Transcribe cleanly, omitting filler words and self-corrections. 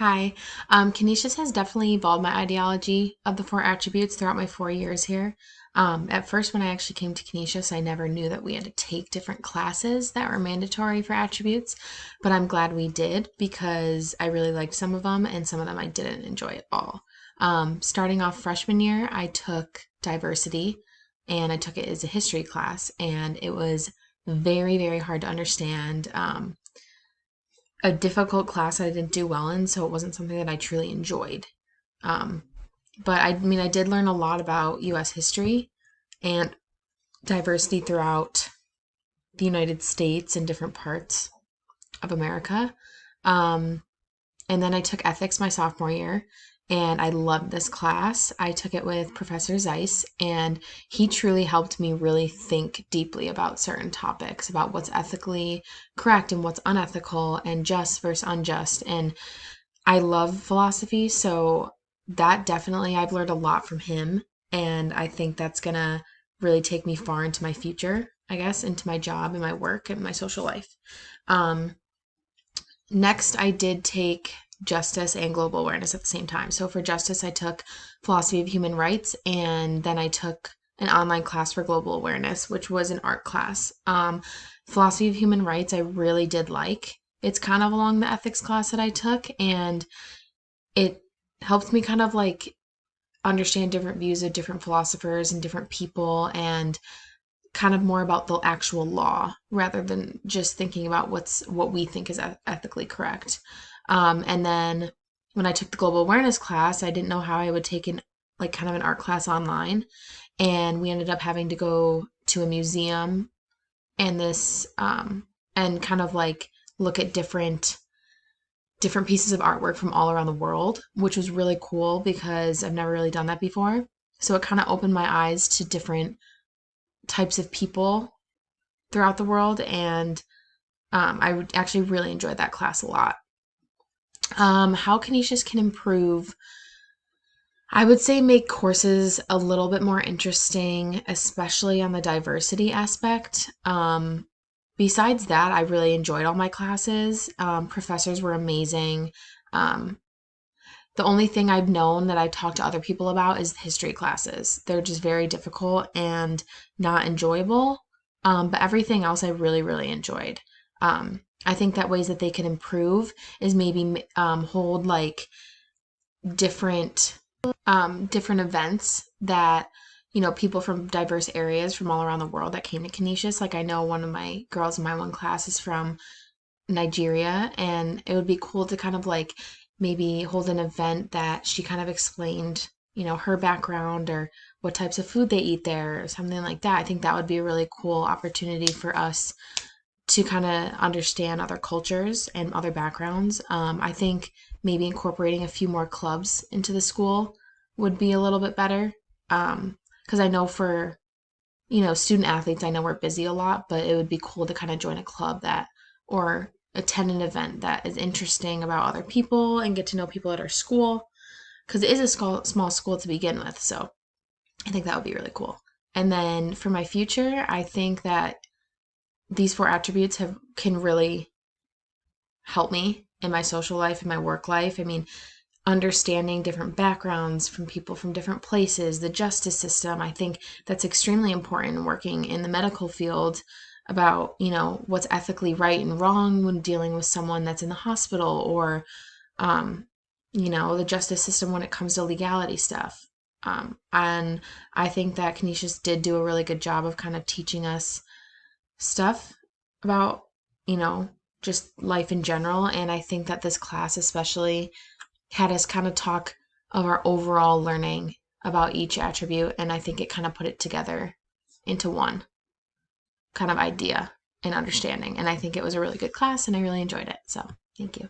Hi. Canisius has definitely evolved my ideology of the four attributes throughout my 4 years here. At first, when I actually came to Canisius, I never knew that we had to take different classes that were mandatory for attributes, but I'm glad we did because I really liked some of them and some of them I didn't enjoy at all. Starting off freshman year, I took diversity and I took it as a history class, and it was very, very hard to understand. A difficult class I didn't do well in, so it wasn't something that I truly enjoyed. Um, but I mean, I did learn a lot about US history and diversity throughout the United States and different parts of America. Um, and then I took ethics my sophomore year, and I loved this class. I took it with Professor Zeiss, and he truly helped me really think deeply about certain topics, about what's ethically correct and what's unethical and just versus unjust. And I love philosophy, so that definitely I've learned a lot from him, and I think that's gonna really take me far into my future, I guess, into my job and my work and my social life. Um, Next, I did take justice and global awareness at the same time. So for justice, I took philosophy of human rights, and then I took an online class for global awareness, which was an art class. Philosophy of human rights, I really did like. It's kind of along the ethics class that I took, and it helped me kind of like understand different views of different philosophers and different people, and kind of more about the actual law rather than just thinking about what we think is ethically correct. And then when I took the global awareness class, I didn't know how I would take an like kind of an art class online, and we ended up having to go to a museum and this and kind of like look at different pieces of artwork from all around the world, which was really cool because I've never really done that before. So it kind of opened my eyes to different types of people throughout the world, and I would actually really enjoyed that class a lot. How Canisius can improve, I would say make courses a little bit more interesting, especially on the diversity aspect. Besides that, I really enjoyed all my classes. Professors were amazing. Um, the only thing I've known that I've talked to other people about is history classes. They're just very difficult and not enjoyable. But everything else I really, really enjoyed. I think that ways that they can improve is maybe hold like different different events that people from diverse areas from all around the world that came to Canisius. Like I know one of my girls in my one class is from Nigeria, and it would be cool to kind of like maybe hold an event that she kind of explained, her background or what types of food they eat there or something like that. I think that would be a really cool opportunity for us to kind of understand other cultures and other backgrounds. I think maybe incorporating a few more clubs into the school would be a little bit better. Because I know for, student athletes, I know we're busy a lot, but it would be cool to kind of join a club or attend an event that is interesting about other people and get to know people at our school. Because it is a small school to begin with. So I think that would be really cool. And then for my future, I think that these four attributes can really help me in my social life and my work life. I mean, understanding different backgrounds from people from different places, the justice system, I think that's extremely important working in the medical field about, what's ethically right and wrong when dealing with someone that's in the hospital, or um, the justice system when it comes to legality stuff. And I think that Canisius did do a really good job of kind of teaching us stuff about, you know, just life in general. And I think that this class especially had us kind of talk of our overall learning about each attribute. And I think it kind of put it together into one kind of idea and understanding. And I think it was a really good class and I really enjoyed it. So thank you.